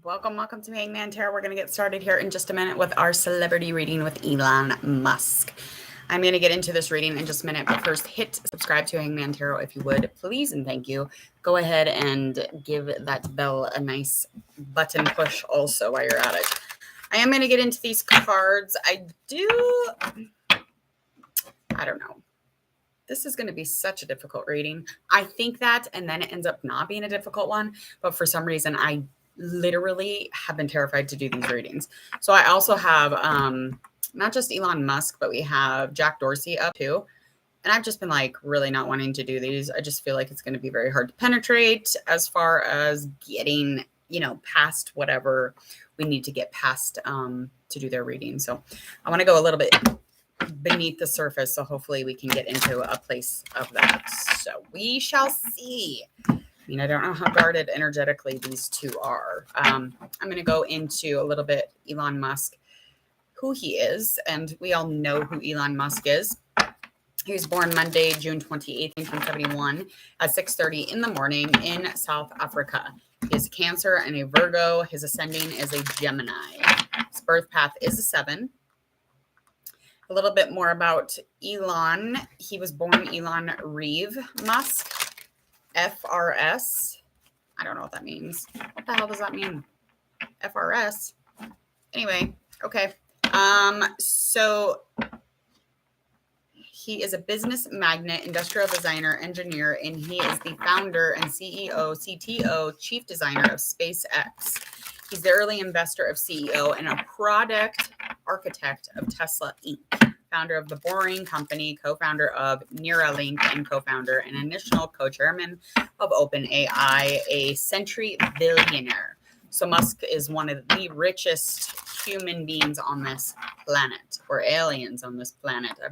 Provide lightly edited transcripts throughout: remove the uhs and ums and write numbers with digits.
Welcome to Hangman Tarot. We're going to get started here in just a minute with our celebrity reading with Elon Musk. I'm going to get into this reading in just a minute, but first hit subscribe to Hangman Tarot if you would, please, and thank you. Go ahead and give that bell a nice button push also while you're at it. I am going to get into these cards. I don't know. This is going to be such a difficult reading. I think that, and then it ends up not being a difficult one, but for some reason I literally have been terrified to do these readings. So I also have not just Elon Musk, but we have Jack Dorsey up too. And I've just been like really not wanting to do these. I just feel like it's going to be very hard to penetrate as far as getting, past whatever we need to get past to do their reading. So I want to go a little bit beneath the surface. So hopefully we can get into a place of that. So we shall see. I don't know how guarded energetically these two are. I'm going to go into a little bit Elon Musk, who he is, and we all know who Elon Musk is. He was born Monday, June 28th, 1971 at 6:30 in the morning in South Africa. He is Cancer and a Virgo. His ascending is a Gemini. His birth path is a 7. A little bit more about Elon. He was born Elon Reeve Musk. FRS. I don't know what that means. What the hell does that mean? FRS. Anyway, okay. So he is a business magnate, industrial designer, engineer, and he is the founder and CEO, CTO, chief designer of SpaceX. He's the early investor of CEO and a product architect of Tesla Inc., founder of the Boring Company, co-founder of Neuralink, and co-founder and initial co-chairman of OpenAI, a century billionaire. So Musk is one of the richest human beings on this planet, or aliens on this planet. I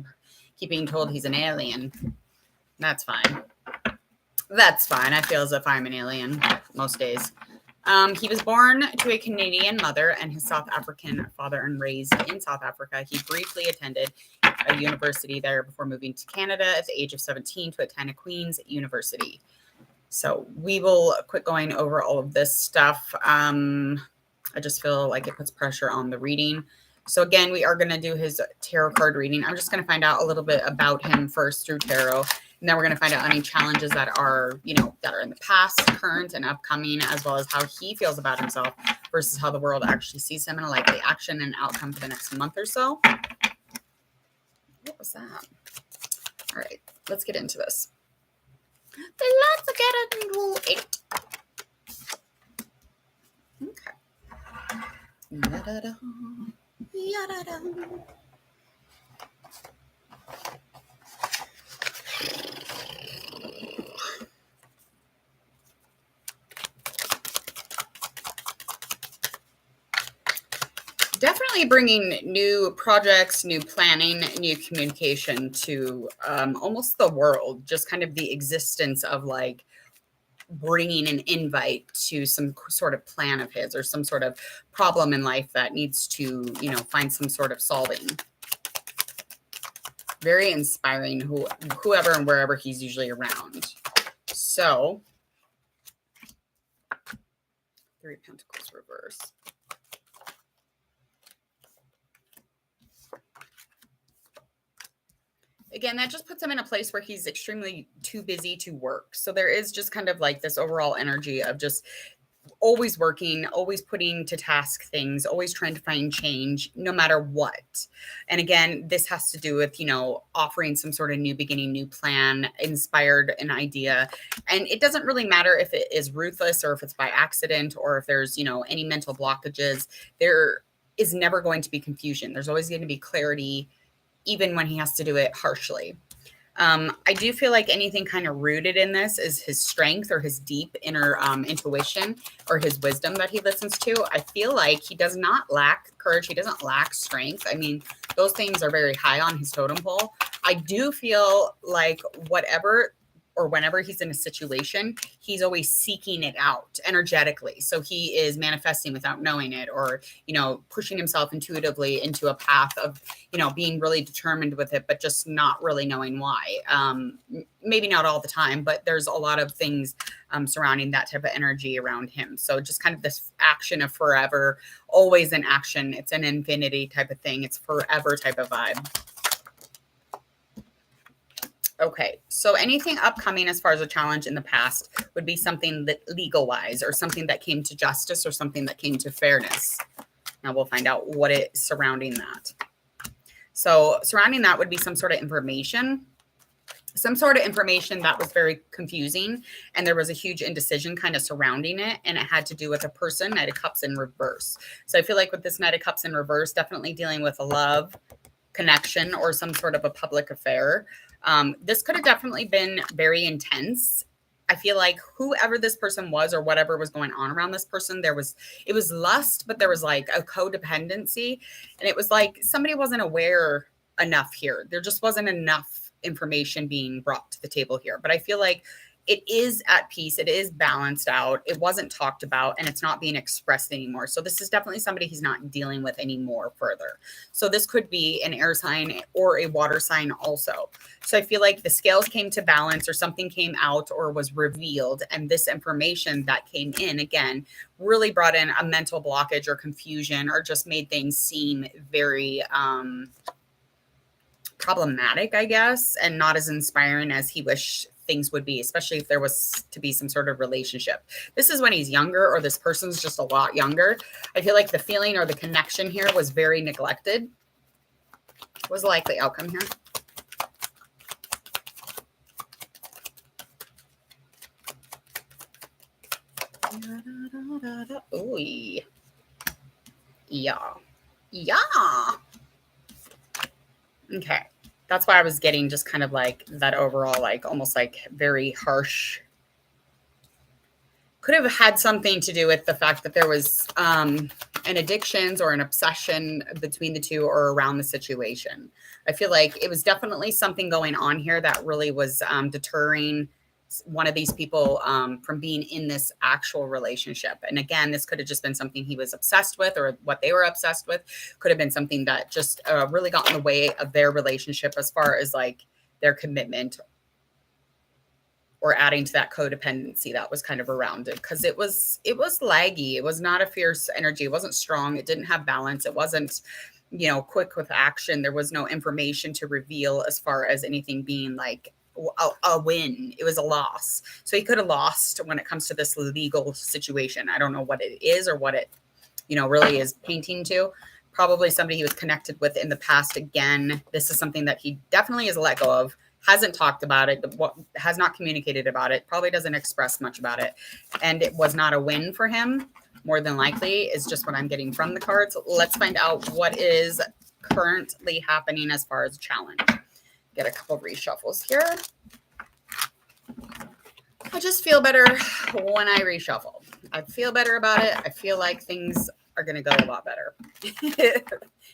keep being told he's an alien. That's fine. That's fine. I feel as if I'm an alien most days. He was born to a Canadian mother and his South African father and raised in South Africa. He briefly attended a university there before moving to Canada at the age of 17 to attend Queen's University. So we will quit going over all of this stuff. I just feel like it puts pressure on the reading. So again, we are going to do his tarot card reading. I'm just going to find out a little bit about him first through tarot. And then we're going to find out any challenges that are, that are in the past, current, and upcoming, as well as how he feels about himself versus how the world actually sees him and likely action and outcome for the next month or so. What was that? All right, let's get into this. Let's get into it. Okay. Yada-da. Yada-da. Definitely bringing new projects, new planning, new communication to almost the world, just kind of the existence of like bringing an invite to some sort of plan of his or some sort of problem in life that needs to, find some sort of solving. Very inspiring, whoever and wherever he's usually around. So, 3 of Pentacles reverse. Again, that just puts him in a place where he's extremely too busy to work. So there is just kind of like this overall energy of just always working, always putting to task things, always trying to find change, no matter what. And again, this has to do with, offering some sort of new beginning, new plan, inspired an idea. And it doesn't really matter if it is ruthless or if it's by accident or if there's, any mental blockages. There is never going to be confusion. There's always going to be clarity, even when he has to do it harshly. I do feel like anything kind of rooted in this is his strength or his deep inner intuition or his wisdom that he listens to. I feel like he does not lack courage. He doesn't lack strength. I mean, those things are very high on his totem pole. I do feel like whatever or whenever he's in a situation, he's always seeking it out energetically. So he is manifesting without knowing it, or, pushing himself intuitively into a path of, being really determined with it, but just not really knowing why. Maybe not all the time, but there's a lot of things surrounding that type of energy around him. So just kind of this action of forever, always in action. It's an infinity type of thing. It's forever type of vibe. Okay, so anything upcoming as far as a challenge in the past would be something that legal-wise, or something that came to justice, or something that came to fairness. Now we'll find out what is surrounding that. So surrounding that would be some sort of information that was very confusing, and there was a huge indecision kind of surrounding it, and it had to do with a person, Knight of Cups in reverse. So I feel like with this Knight of Cups in reverse, definitely dealing with a love connection or some sort of a public affair. This could have definitely been very intense. I feel like whoever this person was, or whatever was going on around this person, it was lust, but there was like a codependency, and it was like somebody wasn't aware enough here. There just wasn't enough information being brought to the table here. But I feel like it is at peace. It is balanced out. It wasn't talked about, and it's not being expressed anymore. So this is definitely somebody he's not dealing with anymore further. So this could be an air sign or a water sign also. So I feel like the scales came to balance, or something came out or was revealed. And this information that came in, again, really brought in a mental blockage or confusion, or just made things seem very problematic, I guess, and not as inspiring as he wished things would be, especially if there was to be some sort of relationship. This is when he's younger, or this person's just a lot younger. I feel like the feeling or the connection here was very neglected. What was the likely outcome here? Ooh. Yeah. Okay. That's why I was getting just kind of like that overall, like almost like very harsh. Could have had something to do with the fact that there was an addictions or an obsession between the two, or around the situation. I feel like it was definitely something going on here that really was deterring one of these people from being in this actual relationship. And again, this could have just been something he was obsessed with, or what they were obsessed with. Could have been something that just really got in the way of their relationship, as far as like their commitment, or adding to that codependency that was kind of around it. Because it was laggy. It was not a fierce energy. It wasn't strong. It didn't have balance. It wasn't, quick with action. There was no information to reveal as far as anything being like a win. It was a loss. So he could have lost when it comes to this legal situation. I don't know what it is, or what it, really is painting to. Probably somebody he was connected with in the past. Again, this is something that he definitely is let go of, hasn't talked about it, has not communicated about it, probably doesn't express much about it. And it was not a win for him, more than likely, is just what I'm getting from the cards. Let's find out what is currently happening as far as challenge. Get a couple reshuffles here. I just feel better when I reshuffle. I feel better about it. I feel like things are going to go a lot better. It's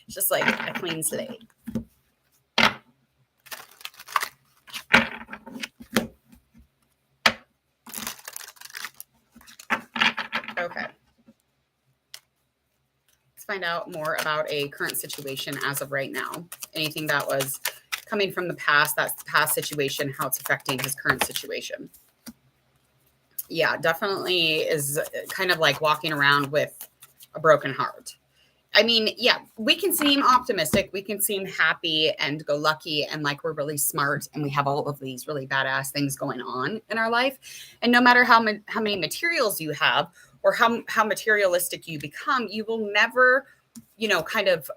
just like a clean slate. Okay. Let's find out more about a current situation as of right now. Anything that was coming from the past, that's the past situation, how it's affecting his current situation. Yeah, definitely is kind of like walking around with a broken heart. I mean, yeah, we can seem optimistic. We can seem happy and go lucky, and like we're really smart, and we have all of these really badass things going on in our life. And no matter how many materials you have, or how materialistic you become, you will never, kind of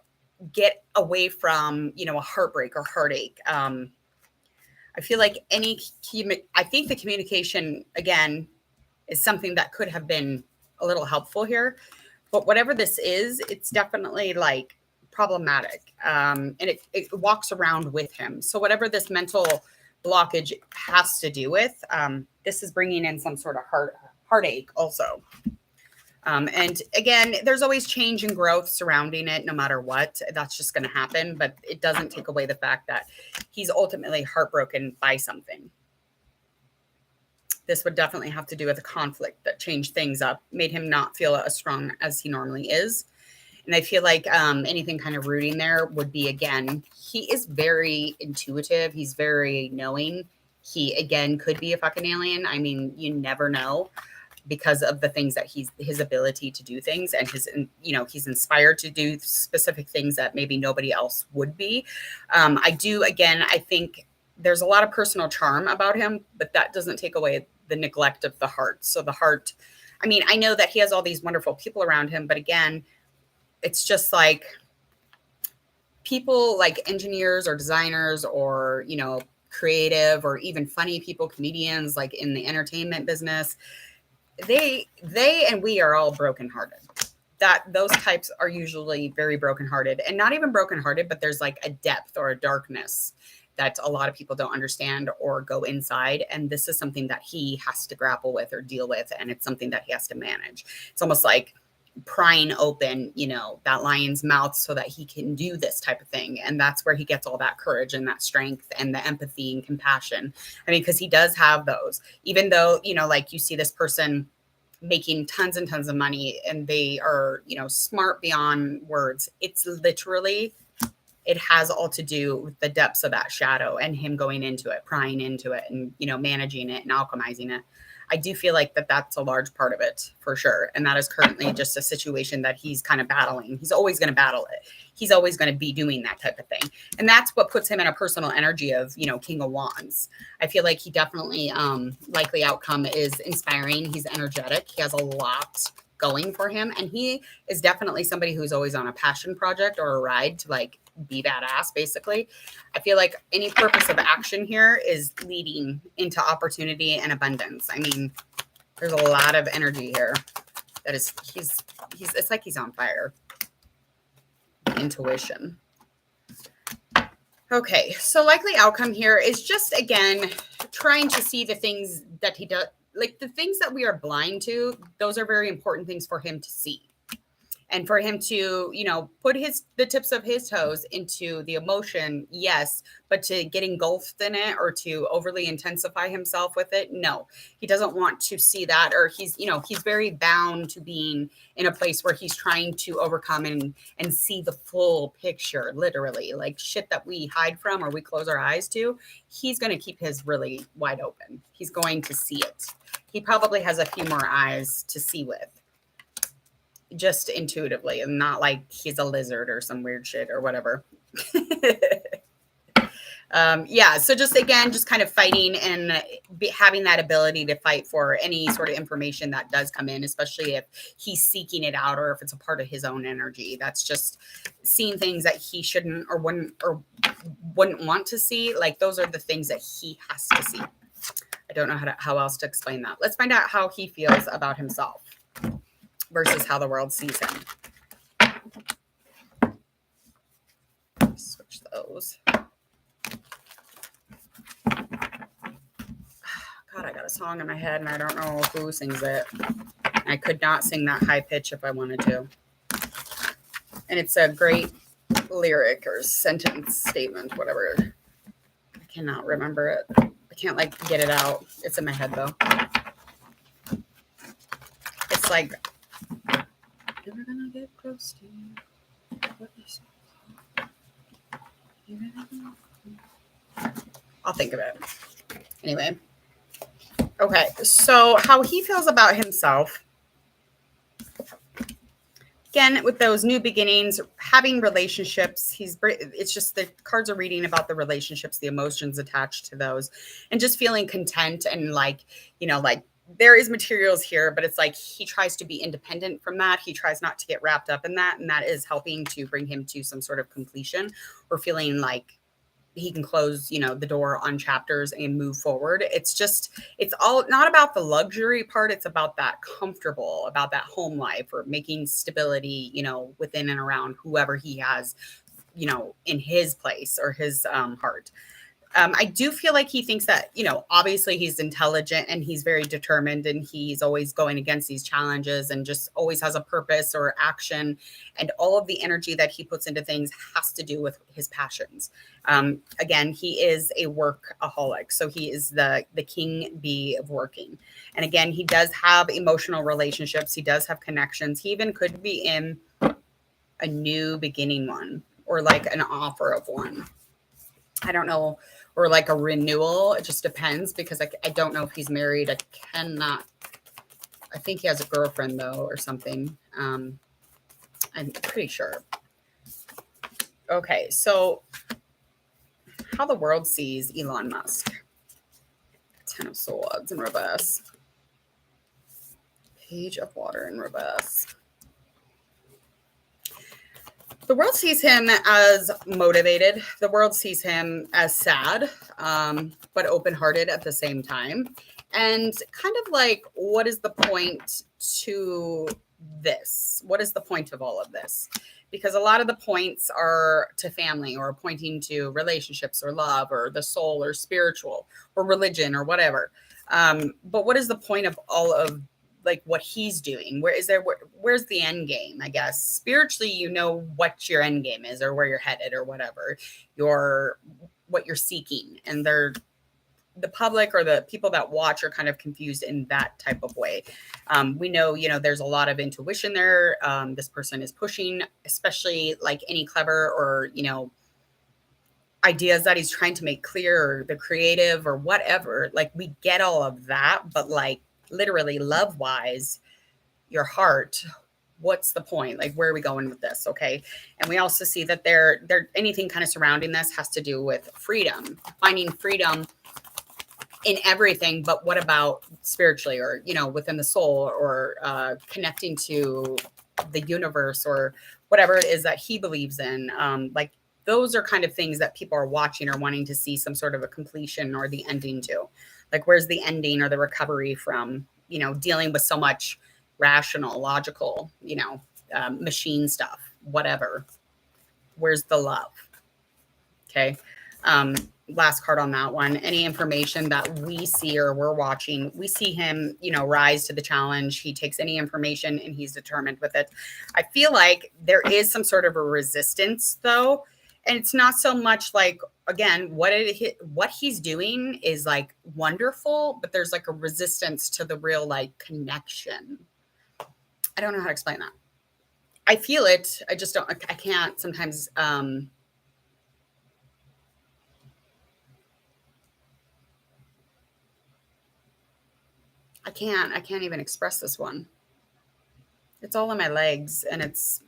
get away from, a heartbreak or heartache. I feel like I think the communication, again, is something that could have been a little helpful here. But whatever this is, it's definitely like problematic. And it walks around with him. So whatever this mental blockage has to do with, this is bringing in some sort of heartache also. And again, there's always change and growth surrounding it, no matter what. That's just going to happen. But it doesn't take away the fact that he's ultimately heartbroken by something. This would definitely have to do with a conflict that changed things up, made him not feel as strong as he normally is. And I feel like anything kind of rooting there would be, again, he is very intuitive. He's very knowing. He, again, could be a fucking alien. I mean, you never know, because of the things that his ability to do things, and his, you know, he's inspired to do specific things that maybe nobody else would be. I think there's a lot of personal charm about him, but that doesn't take away the neglect of the heart. So the heart, I mean, I know that he has all these wonderful people around him, but again, it's just like people like engineers or designers or, you know, creative or even funny people, comedians, like in the entertainment business, they and we are all brokenhearted. That those types are usually very brokenhearted, and not even brokenhearted, but there's like a depth or a darkness that a lot of people don't understand or go inside. And this is something that he has to grapple with or deal with. And it's something that he has to manage. It's almost like prying open, you know, that lion's mouth so that he can do this type of thing. And that's where he gets all that courage and that strength and the empathy and compassion. I mean, because he does have those, even though, you know, like you see this person making tons and tons of money and they are, you know, smart beyond words. It's literally, it has all to do with the depths of that shadow and him going into it, prying into it, and, you know, managing it and alchemizing it. I do feel like that's a large part of it for sure. And that is currently just a situation that he's kind of battling. He's always going to battle it. He's always going to be doing that type of thing. And that's what puts him in a personal energy of, you know, King of Wands. I feel like he definitely, likely outcome is inspiring. He's energetic. He has a lot going for him. And he is definitely somebody who's always on a passion project or a ride to like be badass, basically. I feel like any purpose of action here is leading into opportunity and abundance. I mean, there's a lot of energy here that is, he's it's like he's on fire. Intuition. Okay, so likely outcome here is just, again, trying to see the things that he does, like the things that we are blind to. Those are very important things for him to see. And for him to, you know, put the tips of his toes into the emotion, yes, but to get engulfed in it or to overly intensify himself with it, no. He doesn't want to see that, or he's, you know, he's very bound to being in a place where he's trying to overcome and see the full picture, literally, like shit that we hide from or we close our eyes to. He's going to keep his really wide open. He's going to see it. He probably has a few more eyes to see with, just intuitively, and not like he's a lizard or some weird shit or whatever. Yeah. So just, again, just kind of fighting and having that ability to fight for any sort of information that does come in, especially if he's seeking it out or if it's a part of his own energy. That's just seeing things that he shouldn't or wouldn't want to see. Like those are the things that he has to see. I don't know how else to explain that. Let's find out how he feels about himself versus how the world sees him. Switch those. God, I got a song in my head and I don't know who sings it. I could not sing that high pitch if I wanted to. And it's a great lyric or sentence, statement, whatever. I cannot remember it. I can't like get it out. It's in my head though. It's like, never gonna get close to you. I'll think of it. Anyway. Okay, so how he feels about himself. Again, with those new beginnings, having relationships, it's just the cards are reading about the relationships, the emotions attached to those, and just feeling content and like, you know, like there is materials here, but it's like he tries to be independent from that. He tries not to get wrapped up in that. And that is helping to bring him to some sort of completion or feeling like he can close, you know, the door on chapters and move forward. It's just, it's all not about the luxury part. It's about that comfortable, about that home life or making stability, you know, within and around whoever he has, you know, in his place or his heart. I do feel like he thinks that, obviously he's intelligent and he's very determined and he's always going against these challenges and just always has a purpose or action. And all of the energy that he puts into things has to do with his passions. Again, he is a workaholic. So he is the king bee of working. And again, he does have emotional relationships. He does have connections. He even could be in a new beginning one or like an offer of one. I don't know, or like a renewal. It just depends because I don't know if he's married. I think he has a girlfriend though or something. I'm pretty sure. Okay, so how the world sees Elon Musk. 10 of Swords in reverse. Page of Water in reverse. The world sees him as motivated. The world sees him as sad, but open-hearted at the same time. And kind of like, what is the point to this? What is the point of all of this? Because a lot of the points are to family or pointing to relationships or love or the soul or spiritual or religion or whatever. But what is the point of all of like what he's doing? Where's the end game? I guess spiritually, what your end game is or where you're headed or whatever what you're seeking. And the public or the people that watch are kind of confused in that type of way. We know, there's a lot of intuition there. This person is pushing, especially like any clever or, ideas that he's trying to make clear or the creative or whatever. Like we get all of that, but like, literally love wise, your heart, what's the point? Like, where are we going with this? Okay. And we also see that there anything kind of surrounding this has to do with freedom, finding freedom in everything. But what about spiritually or, within the soul or connecting to the universe or whatever it is that he believes in? Like those are kind of things that people are watching or wanting to see some sort of a completion or the ending to. Like, where's the ending or the recovery from, dealing with so much rational, logical, machine stuff, whatever. Where's the love? Okay. Last card on that one. Any information that we see or we're watching, we see him, rise to the challenge. He takes any information and he's determined with it. I feel like there is some sort of a resistance though. And it's not so much like, again, what he's doing is like wonderful, but there's like a resistance to the real like connection. I don't know how to explain that. I feel it. I just I can't sometimes. I can't even express this one. It's all in my legs and it's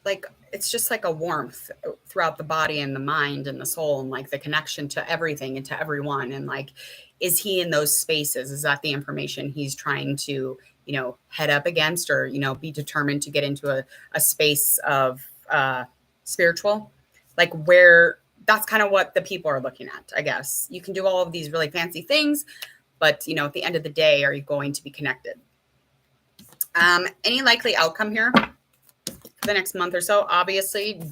like, it's just like a warmth throughout the body and the mind and the soul and like the connection to everything and to everyone. And like, is he in those spaces? Is that the information he's trying to, head up against or, be determined to get into a space of spiritual, like where that's kind of what the people are looking at, I guess. You can do all of these really fancy things, but, at the end of the day, are you going to be connected? Any likely outcome here? The next month or so, obviously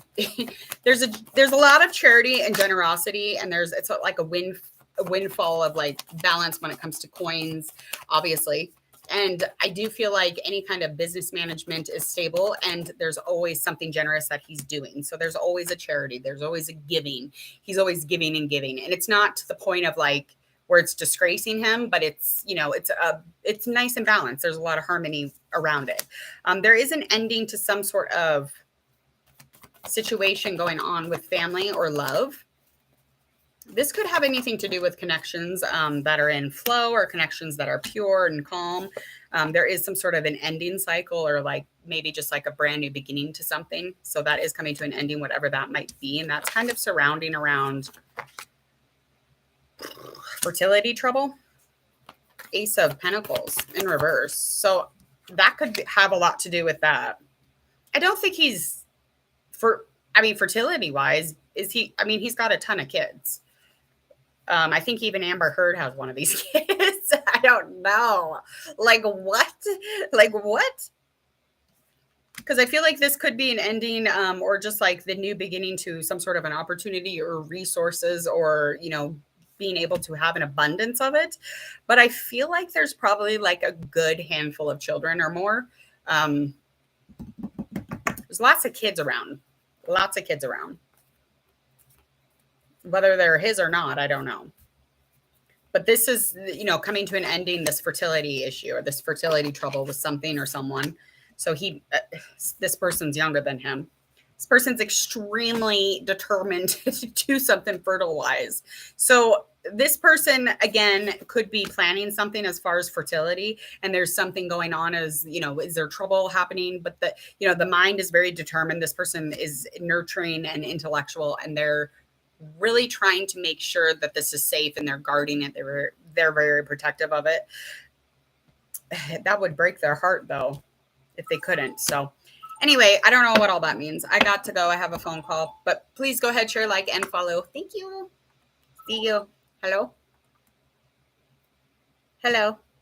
there's a lot of charity and generosity and it's like a windfall of like balance when it comes to coins, obviously. And I do feel like any kind of business management is stable and there's always something generous that he's doing. So there's always a charity, there's always a giving. He's always giving and giving. And it's not to the point of like where it's disgracing him, but it's, it's nice and balanced. There's a lot of harmony around it. There is an ending to some sort of situation going on with family or love. This could have anything to do with connections that are in flow or connections that are pure and calm. There is some sort of an ending cycle or like maybe just like a brand new beginning to something. So that is coming to an ending, whatever that might be. And that's kind of surrounding around fertility trouble. Ace of Pentacles in reverse. So that could have a lot to do with that. I don't think he's fertility wise, he's got a ton of kids. I think even Amber Heard has one of these kids. I don't know. Like what? because I feel like this could be an ending, or just like the new beginning to some sort of an opportunity or resources, or, being able to have an abundance of it. But I feel like there's probably like a good handful of children or more. There's lots of kids around. Lots of kids around. Whether they're his or not, I don't know. But this is, coming to an ending, this fertility issue or this fertility trouble with something or someone. So this person's younger than him. This person's extremely determined to do something fertile wise. So this person, again, could be planning something as far as fertility, and there's something going on as, is there trouble happening? But the mind is very determined. This person is nurturing and intellectual, and they're really trying to make sure that this is safe, and they're guarding it. They're very protective of it. That would break their heart though, if they couldn't. So anyway, I don't know what all that means. I got to go. I have a phone call, but please go ahead, share, like, and follow. Thank you. See you. Hello. Hello.